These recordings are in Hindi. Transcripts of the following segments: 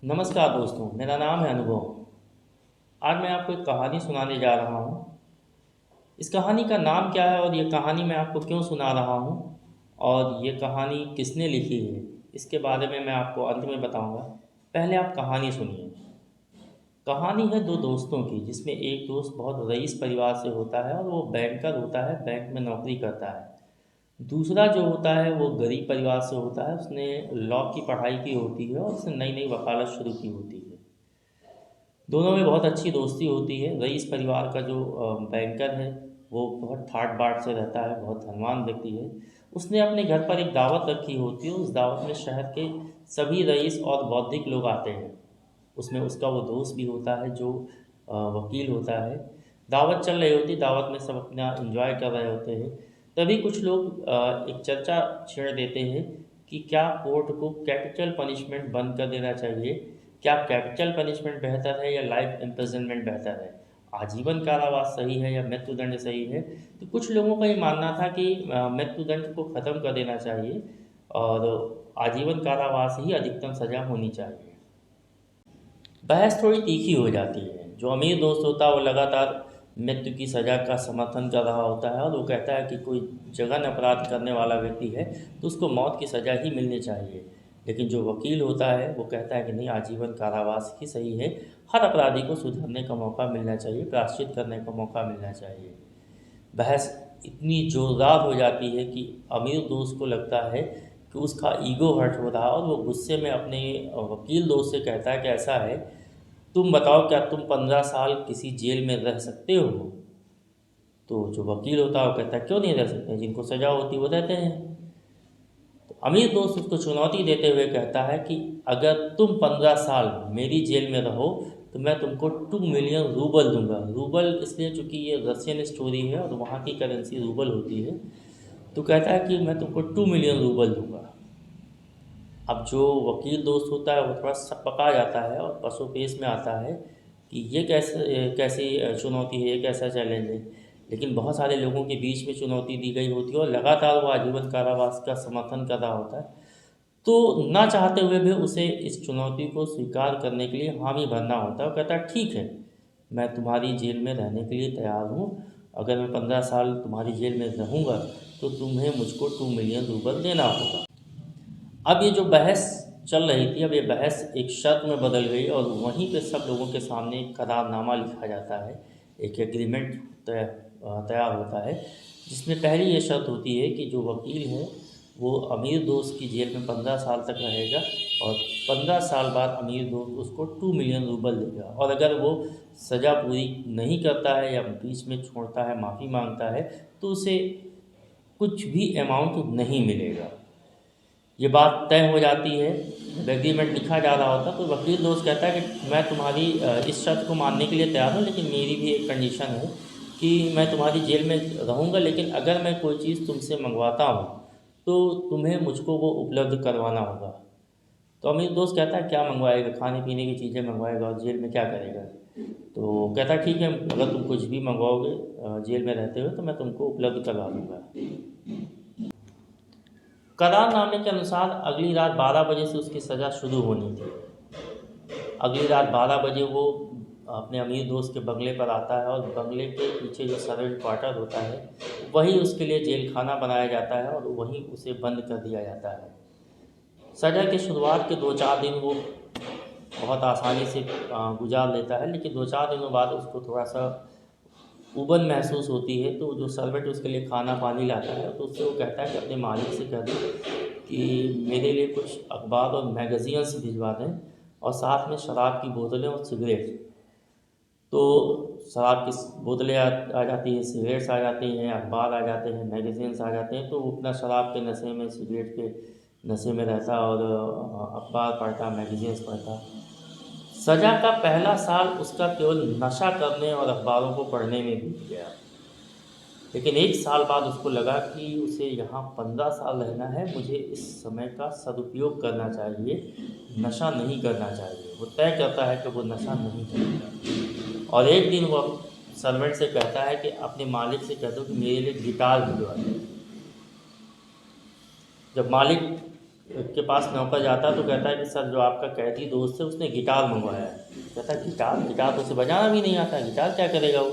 नमस्कार दोस्तों, मेरा नाम है अनुभव। आज मैं आपको एक कहानी सुनाने जा रहा हूँ। इस कहानी का नाम क्या है और ये कहानी मैं आपको क्यों सुना रहा हूँ और ये कहानी किसने लिखी है, इसके बारे में मैं आपको अंत में बताऊँगा। पहले आप कहानी सुनिए। कहानी है दो दोस्तों की, जिसमें एक दोस्त बहुत रईस परिवार से होता है और वो बैंकर होता है, बैंक में नौकरी करता है। दूसरा जो होता है वो गरीब परिवार से होता है, उसने लॉ की पढ़ाई की होती है और उसने नई नई वकालत शुरू की होती है। दोनों में बहुत अच्छी दोस्ती होती है। रईस परिवार का जो बैंकर है वो बहुत ठाट बाट से रहता है, बहुत धनवान व्यक्ति है। उसने अपने घर पर एक दावत रखी होती है। उस दावत में शहर के सभी रईस और बौद्धिक लोग आते हैं। उसमें उसका वो दोस्त भी होता है जो वकील होता है। दावत चल रही होती, दावत में सब अपना एंजॉय कर रहे होते हैं। तभी कुछ लोग एक चर्चा छेड़ देते हैं कि क्या कोर्ट को कैपिटल पनिशमेंट बंद कर देना चाहिए। क्या कैपिटल पनिशमेंट बेहतर है या लाइफ इम्प्रिजनमेंट बेहतर है? आजीवन कारावास सही है या मृत्युदंड सही है? तो कुछ लोगों का ये मानना था कि मृत्युदंड को ख़त्म कर देना चाहिए और आजीवन कारावास ही अधिकतम सज़ा होनी चाहिए। बहस थोड़ी तीखी हो जाती है। जो अमीर दोस्त होता है वो लगातार मृत्यु की सज़ा का समर्थन कर रहा होता है और वो कहता है कि कोई जघन्य अपराध करने वाला व्यक्ति है तो उसको मौत की सज़ा ही मिलनी चाहिए। लेकिन जो वकील होता है वो कहता है कि नहीं, आजीवन कारावास ही सही है। हर अपराधी को सुधरने का मौका मिलना चाहिए, प्रायश्चित करने का मौका मिलना चाहिए। बहस इतनी ज़ोरदार हो जाती है कि अमीर दोस्त को लगता है कि उसका ईगो हर्ट हो रहा है और वो गुस्से में अपने वकील दोस्त से कहता है कि ऐसा है, तुम बताओ क्या तुम 15 साल किसी जेल में रह सकते हो? तो जो वकील होता है वो कहता है क्यों नहीं रह सकते, जिनको सज़ा होती है वो रहते हैं। तो अमीर दोस्त उसको चुनौती देते हुए कहता है कि अगर तुम 15 साल मेरी जेल में रहो तो मैं तुमको 2 मिलियन रूबल दूंगा। रूबल इसलिए चूँकि ये रशियन स्टोरी है और वहाँ की करेंसी रूबल होती है। तो कहता है कि मैं तुमको 2 मिलियन रूबल दूंगा। अब जो वकील दोस्त होता है वो थोड़ा सकपका जाता है और पसोपेश में आता है कि ये कैसी चुनौती है, ये कैसा चैलेंज है। लेकिन बहुत सारे लोगों के बीच में चुनौती दी गई होती है और लगातार वो आजीवन कारावास का समर्थन कर रहा होता है। तो ना चाहते हुए भी उसे इस चुनौती को स्वीकार करने के लिए हामी भरना होता है। वो कहता है ठीक है, मैं तुम्हारी जेल में रहने के लिए तैयार हूँ। अगर मैं 15 साल तुम्हारी जेल में रहूँगा तो तुम्हें मुझको 2 मिलियन रूबल देना होगा। अब ये जो बहस चल रही थी, अब ये बहस एक शर्त में बदल गई और वहीं पे सब लोगों के सामने एक करारनामा लिखा जाता है। एक एग्रीमेंट तैयार होता है, जिसमें पहली ये शर्त होती है कि जो वकील है वो अमीर दोस्त की जेल में 15 साल तक रहेगा और 15 साल बाद अमीर दोस्त उसको 2 मिलियन रूबल देगा। और अगर वो सज़ा पूरी नहीं करता है या बीच में छोड़ता है, माफ़ी मांगता है, तो उसे कुछ भी अमाउंट नहीं मिलेगा। ये बात तय हो जाती है, एग्रीमेंट लिखा जा रहा होता है। तो वकील दोस्त कहता है कि मैं तुम्हारी इस शर्त को मानने के लिए तैयार हूँ, लेकिन मेरी भी एक कंडीशन है कि मैं तुम्हारी जेल में रहूँगा, लेकिन अगर मैं कोई चीज़ तुमसे मंगवाता हूँ तो तुम्हें मुझको वो उपलब्ध करवाना होगा। तो अमीर दोस्त कहता है क्या मंगवाएगा, खाने पीने की चीज़ें मंगवाएगा और जेल में क्या करेगा? तो कहता है ठीक है, अगर तुम कुछ भी मंगवाओगे जेल में रहते हुए तो मैं तुमको उपलब्ध करवा दूँगा। करारनामे के अनुसार अगली रात 12 बजे से उसकी सज़ा शुरू होनी थी। अगली रात 12 बजे वो अपने अमीर दोस्त के बंगले पर आता है और बंगले के पीछे जो सर्वेंट क्वार्टर होता है वही उसके लिए जेल खाना बनाया जाता है और वहीं उसे बंद कर दिया जाता है। सज़ा के शुरुआत के 2-4 दिन वो बहुत आसानी से गुजार लेता है, लेकिन 2-4 दिनों बाद उसको थोड़ा सा उबन महसूस होती है। तो जो सर्वेंट उसके लिए खाना पानी लाता है तो उससे वो कहता है कि अपने मालिक से कह दो कि मेरे लिए कुछ अखबार और मैगज़ीन्स भिजवा दें और साथ में शराब की बोतलें और सिगरेट। तो शराब की बोतलें आ जाती हैं, सिगरेट्स आ जाती हैं, अखबार आ जाते हैं, मैगज़ीन्स आ जाते हैं। तो वो अपना शराब के नशे में, सिगरेट के नशे में रहता और अखबार पढ़ता, मैगज़ीन्स पढ़ता। सज़ा का पहला साल उसका केवल नशा करने और अखबारों को पढ़ने में बीत गया। लेकिन 1 साल बाद उसको लगा कि उसे यहाँ 15 साल रहना है, मुझे इस समय का सदुपयोग करना चाहिए, नशा नहीं करना चाहिए। वो तय करता है कि वो नशा नहीं करेगा और एक दिन वो सर्वेंट से कहता है कि अपने मालिक से कह दो कि मेरे लिए गिटार भिजवा दे। जब मालिक के पास नौकर जाता तो कहता है कि सर जो आपका कैदी दोस्त है उसने गिटार मंगवाया है। कहता है गिटार गिटार तो उसे बजाना भी नहीं आता, गिटार क्या करेगा वो।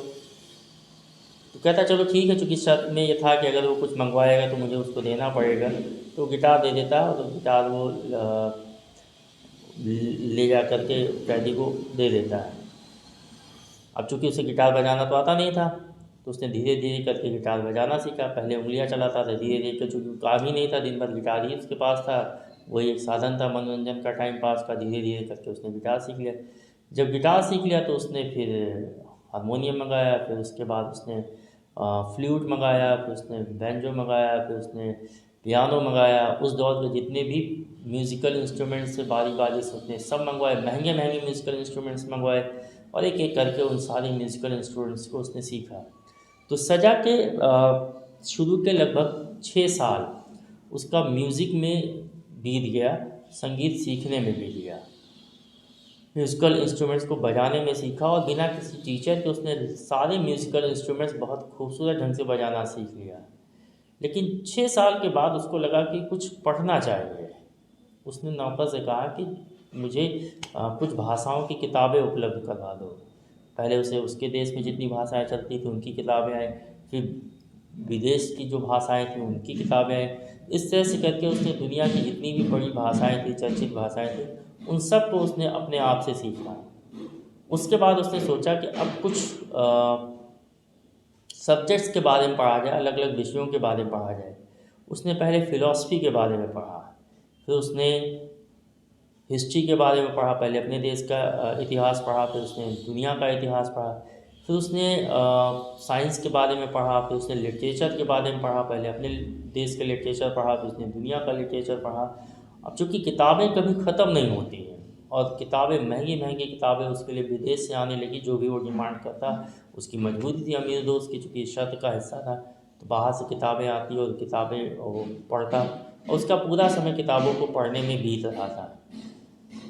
तो कहता चलो ठीक है, चूँकि शर्त में ये था कि अगर वो कुछ मंगवाएगा तो मुझे उसको देना पड़ेगा। तो गिटार दे देता है और गिटार वो ले जा कर के कैदी को दे देता है। अब चूँकि उसे गिटार बजाना तो आता नहीं था, तो उसने धीरे धीरे करके गिटार बजाना सीखा। पहले उंगलियां चलाता था, धीरे धीरे कर चूँकि काम ही नहीं था, दिन भर गिटार ही उसके पास था, वही एक साधन था मनोरंजन का, टाइम पास का। धीरे धीरे करके उसने गिटार सीख लिया। जब गिटार सीख लिया तो उसने फिर हारमोनियम मंगाया, फिर उसके बाद उसने फ्लूट मंगाया, फिर उसने बैंजो मंगाया, फिर उसने पियानो मंगाया। उस दौर में जितने भी म्यूज़िकल इंस्ट्रूमेंट्स से बारी बारी से उसने सब मंगवाए, महंगे महंगे म्यूज़िकल इंस्ट्रूमेंट्स मंगवाए, और एक एक करके उन सारे म्यूज़िकल इंस्ट्रूमेंट्स को उसने सीखा। तो सजा के शुरू के लगभग 6 साल उसका म्यूज़िक में बीत गया, संगीत सीखने में बीत गया। म्यूज़िकल इंस्ट्रूमेंट्स को बजाने में सीखा, और बिना किसी टीचर के उसने सारे म्यूज़िकल इंस्ट्रूमेंट्स बहुत खूबसूरत ढंग से बजाना सीख लिया। लेकिन 6 साल के बाद उसको लगा कि कुछ पढ़ना चाहिए। उसने नौकर से कहा कि मुझे कुछ भाषाओं की किताबें उपलब्ध करवा दो। पहले उसे उसके देश में जितनी भाषाएं चलती थी उनकी किताबें आई, फिर विदेश की जो भाषाएं थी उनकी किताबें आई। इस तरह से करके उसने दुनिया की जितनी भी बड़ी भाषाएं थी, चर्चित भाषाएं थी, उन सब को उसने अपने आप से सीखा। उसके बाद उसने सोचा कि अब कुछ सब्जेक्ट्स के बारे में पढ़ा जाए, अलग अलग विषयों के बारे में पढ़ा जाए। उसने पहले फ़िलॉसफी के बारे में पढ़ा, फिर उसने हिस्ट्री के बारे में पढ़ा, पहले अपने देश का इतिहास पढ़ा, फिर उसने दुनिया का इतिहास पढ़ा, फिर उसने साइंस के बारे में पढ़ा, फिर उसने लिटरेचर के बारे में पढ़ा, पहले अपने देश का लिटरेचर पढ़ा, फिर उसने दुनिया का लिटरेचर पढ़ा। अब चूँकि किताबें कभी ख़त्म नहीं होती हैं, और किताबें महंगी महंगी किताबें उसके लिए विदेश से आने लगी, जो भी वो डिमांड करता। उसकी मजबूरी थी अमीर दोस्त की, चूँकि शर्त का हिस्सा था, तो बाहर से किताबें आती और किताबें वो पढ़ता, और उसका पूरा समय किताबों को पढ़ने में बीत रहा था।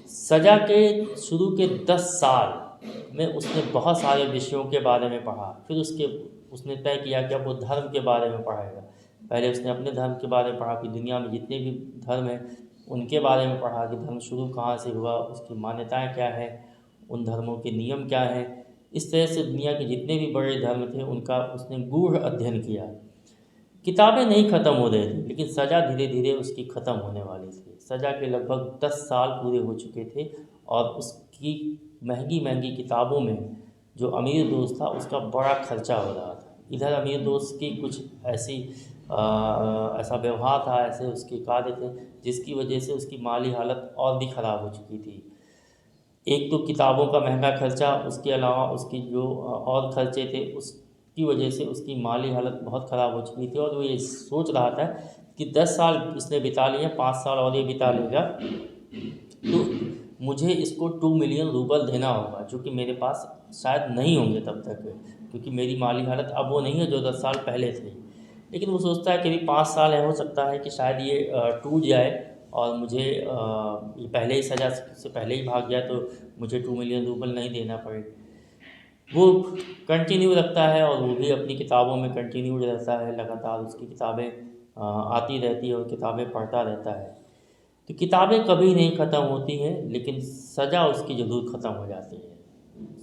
सजा के शुरू के 10 साल में उसने बहुत सारे विषयों के बारे में पढ़ा। फिर उसने तय किया कि अब वो धर्म के बारे में पढ़ेगा। पहले उसने अपने धर्म के बारे में पढ़ा, कि दुनिया में जितने भी धर्म हैं उनके बारे में पढ़ा, कि धर्म शुरू कहाँ से हुआ, उसकी मान्यताएं क्या है, उन धर्मों के नियम क्या हैं। इस तरह से दुनिया के जितने भी बड़े धर्म थे उनका उसने गूढ़ अध्ययन किया। किताबें नहीं ख़त्म हो रही थी, लेकिन सज़ा धीरे धीरे उसकी ख़त्म होने वाली थी। सज़ा के लगभग 10 साल पूरे हो चुके थे, और उसकी महंगी महंगी किताबों में जो अमीर दोस्त था उसका बड़ा खर्चा हो रहा था। इधर अमीर दोस्त की कुछ ऐसा व्यवहार था, ऐसे उसके कार्य थे, जिसकी वजह से उसकी माली हालत और भी ख़राब हो चुकी थी। एक तो किताबों का महंगा खर्चा, उसके अलावा उसकी जो और खर्चे थे, उसकी वजह से उसकी माली हालत बहुत ख़राब हो चुकी थी। और वो ये सोच रहा था कि 10 साल इसने बिता लिए, 5 साल और ये बिता लेगा तो मुझे इसको 2 मिलियन रूबल देना होगा, जो कि मेरे पास शायद नहीं होंगे तब तक, क्योंकि मेरी माली हालत अब वो नहीं है जो 10 साल पहले थी। लेकिन वो सोचता है कि अभी 5 साल है, हो सकता है कि शायद ये टूट जाए, और मुझे ये पहले ही सज़ा से पहले ही भाग गया तो मुझे 2 मिलियन रूबल नहीं देना पड़े। वो कंटिन्यू रखता है, और वो भी अपनी किताबों में कंटिन्यू रहता है, लगातार उसकी किताबें आती रहती है और किताबें पढ़ता रहता है। तो किताबें कभी नहीं ख़त्म होती हैं, लेकिन सज़ा उसकी ज़रूर ख़त्म हो जाती है।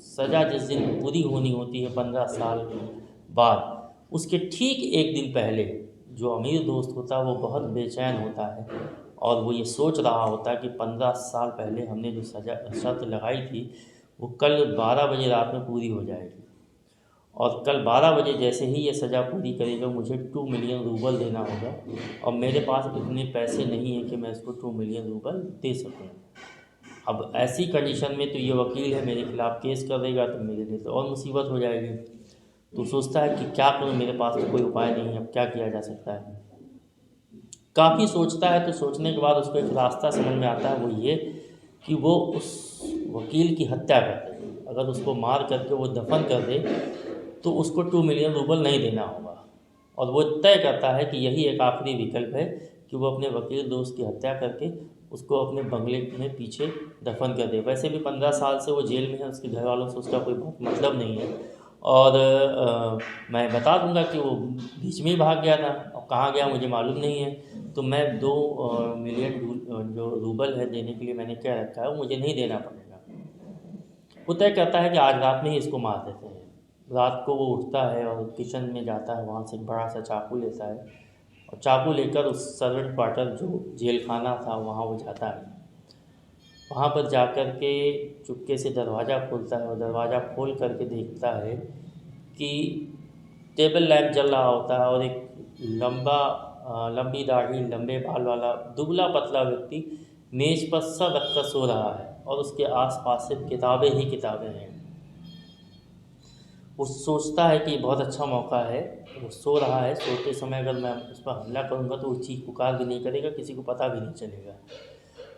सज़ा जिस दिन पूरी होनी होती है 15 साल बाद, उसके ठीक एक दिन पहले जो अमीर दोस्त होता है वो बहुत बेचैन होता है, और वो ये सोच रहा होता है कि 15 साल पहले हमने जो सज़ा शर्त लगाई थी वो कल 12 बजे रात में पूरी हो जाएगी, और कल 12 बजे जैसे ही ये सज़ा पूरी करेगा मुझे 2 मिलियन रूबल देना होगा, और मेरे पास इतने पैसे नहीं हैं कि मैं इसको 2 मिलियन रूबल दे सकूँ। अब ऐसी कंडीशन में तो ये वकील है, मेरे खिलाफ़ केस कर देगा, तो मेरे लिए तो और मुसीबत हो जाएगी। तो सोचता है कि क्या करूँ, मेरे पास तो कोई उपाय नहीं है, अब क्या किया जा सकता है। काफ़ी सोचता है, तो सोचने के बाद उसको एक रास्ता समझ में आता है, वो ये कि वो उस वकील की हत्या कर दे। अगर उसको मार करके वो दफन कर दे तो उसको 2 मिलियन रूबल नहीं देना होगा, और वो तय करता है कि यही एक आखिरी विकल्प है कि वो अपने वकील दोस्त की हत्या करके उसको अपने बंगले में पीछे दफन कर दे। वैसे भी 15 साल से वो जेल में है, उसके घर वालों से उसका कोई बहुत मतलब नहीं है, और मैं बता दूंगा कि वो बीच में ही भाग गया था, और कहाँ गया मुझे मालूम नहीं है। तो मैं 2 मिलियन जो रूबल है देने के लिए मैंने कह रखा है वो मुझे नहीं देना पड़ेगा। वो तय करता है कि आज रात में ही इसको मार देते हैं। रात को वो उठता है और किचन में जाता है, वहाँ से एक बड़ा सा चाकू लेता है और चाकू लेकर उस सर्वेंट क्वार्टर जो जेल खाना था वहाँ वो जाता है। वहाँ पर जाकर के चुपके से दरवाज़ा खोलता है और दरवाज़ा खोल करके देखता है कि टेबल लैंप जल रहा होता है और एक लंबी दाढ़ी लंबे बाल वाला दुबला पतला व्यक्ति मेज़ पर सर रखकर सो रहा है और उसके आसपास सिर्फ किताबें ही किताबें हैं। वो सोचता है कि ये बहुत अच्छा मौका है। वो सो रहा है, सोते समय अगर मैं उस पर हमला करूँगा तो वो चीख पुकार भी नहीं करेगा, किसी को पता भी नहीं चलेगा।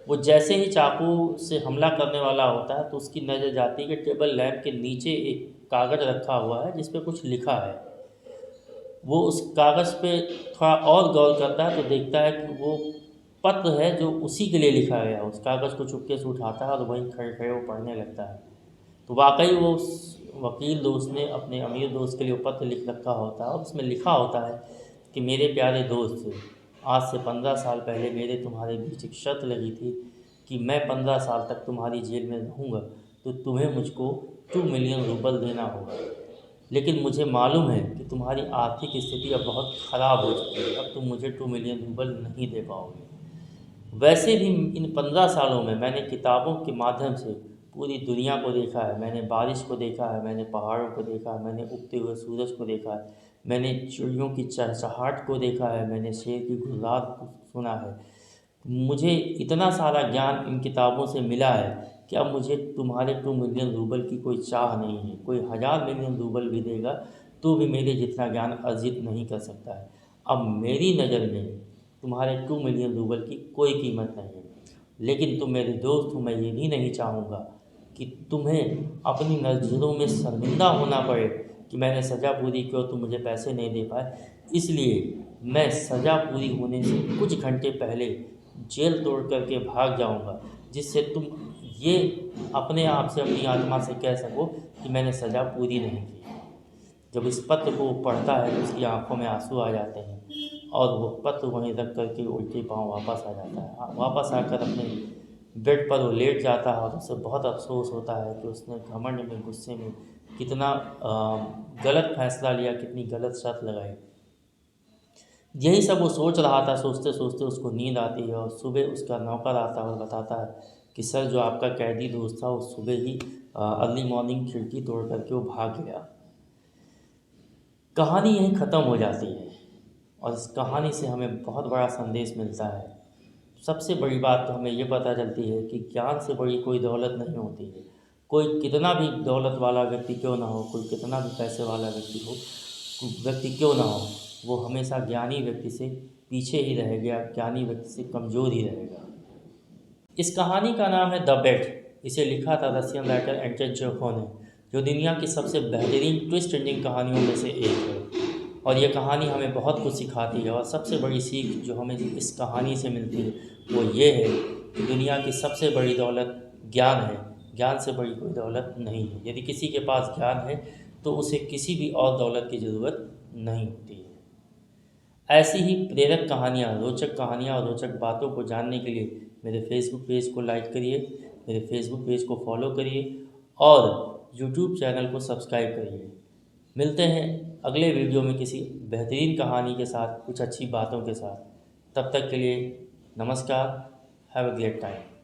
वो जैसे ही चाकू से हमला करने वाला होता है तो उसकी नज़र जाती है कि टेबल लैंप के नीचे एक कागज़ रखा हुआ है जिस पे कुछ लिखा है। वो उस कागज़ पे थोड़ा और गौर करता है तो देखता है कि वो पत्र है जो उसी के लिए लिखा गया है। उस कागज़ को चुपके से उठाता है और वहीं खड़े खड़े वो पढ़ने लगता है। तो वाकई वो उस वकील दोस्त ने अपने अमीर दोस्त के लिए वो पत्र लिख रखा होता है और उसमें लिखा होता है कि मेरे प्यारे दोस्त, आज से 15 साल पहले मेरे तुम्हारे बीच एक शर्त लगी थी कि मैं 15 साल तक तुम्हारी जेल में रहूँगा तो तुम्हें मुझको 2 मिलियन रूबल देना होगा। लेकिन मुझे मालूम है कि तुम्हारी आर्थिक स्थिति अब बहुत ख़राब हो चुकी है, अब तुम मुझे 2 मिलियन रूबल नहीं दे पाओगे। वैसे भी इन 15 सालों में मैंने किताबों के माध्यम से पूरी दुनिया को देखा है। मैंने बारिश को देखा है, मैंने पहाड़ों को देखा है, मैंने उगते हुए सूरज को देखा है, मैंने चिड़ियों की चहचहाहट को देखा है, मैंने शेर की गुर्रात को सुना है। मुझे इतना सारा ज्ञान इन किताबों से मिला है कि अब मुझे तुम्हारे 2 मिलियन रूबल की कोई चाह नहीं है। कोई 1000 मिलियन रूबल भी देगा तो भी मेरे जितना ज्ञान अर्जित नहीं कर सकता है। अब मेरी नज़र में तुम्हारे 2 मिलियन रूबल की कोई कीमत नहीं है। लेकिन तुम मेरे दोस्त हो, मैं ये भी नहीं चाहूँगा कि तुम्हें अपनी नज़रों में शर्मिंदा होना पड़े कि मैंने सज़ा पूरी की और तुम मुझे पैसे नहीं दे पाए। इसलिए मैं सज़ा पूरी होने से कुछ घंटे पहले जेल तोड़ करके भाग जाऊंगा, जिससे तुम ये अपने आप से, अपनी आत्मा से कह सको कि मैंने सज़ा पूरी नहीं की। जब इस पत्र को पढ़ता है तो उसकी आंखों में आंसू आ जाते हैं और वो पत्र वहीं रख करके उल्टे पांव वापस आ जाता है। वापस आकर अपने बेड पर वो लेट जाता है और उसे बहुत अफसोस होता है कि उसने घमंड में, गुस्से में कितना गलत फैसला लिया, कितनी गलत शर्त लगाई। यही सब वो सोच रहा था। सोचते सोचते उसको नींद आती है और सुबह उसका नौकर आता है और बताता है कि सर, जो आपका कैदी दोस्त था वो सुबह ही अर्ली मॉर्निंग खिड़की तोड़ करके वो भाग गया। कहानी यहीं ख़त्म हो जाती है और इस कहानी से हमें बहुत बड़ा संदेश मिलता है। सबसे बड़ी बात तो हमें ये पता चलती है कि ज्ञान से बड़ी कोई दौलत नहीं होती है। कोई कितना भी दौलत वाला व्यक्ति क्यों ना हो, कोई कितना भी पैसे वाला व्यक्ति क्यों ना हो, वो हमेशा ज्ञानी व्यक्ति से पीछे ही रहेगा, ज्ञानी व्यक्ति से कमज़ोर ही रहेगा। इस कहानी का नाम है द बेट। इसे लिखा था रशियन राइटर एंटन चेखोव ने, जो दुनिया की सबसे बेहतरीन ट्विस्ट एंडिंग कहानियों में से एक है। और ये कहानी हमें बहुत कुछ सिखाती है और सबसे बड़ी सीख जो हमें इस कहानी से मिलती है वो ये है कि दुनिया की सबसे बड़ी दौलत ज्ञान है। ज्ञान से बड़ी कोई दौलत नहीं है। यदि किसी के पास ज्ञान है तो उसे किसी भी और दौलत की ज़रूरत नहीं होती है। ऐसी ही प्रेरक कहानियाँ, रोचक कहानियाँ और रोचक बातों को जानने के लिए मेरे फेसबुक पेज को लाइक करिए, मेरे फेसबुक पेज को फॉलो करिए और यूट्यूब चैनल को सब्सक्राइब करिए। मिलते हैं अगले वीडियो में किसी बेहतरीन कहानी के साथ, कुछ अच्छी बातों के साथ। तब तक के लिए नमस्कार। Have a great time.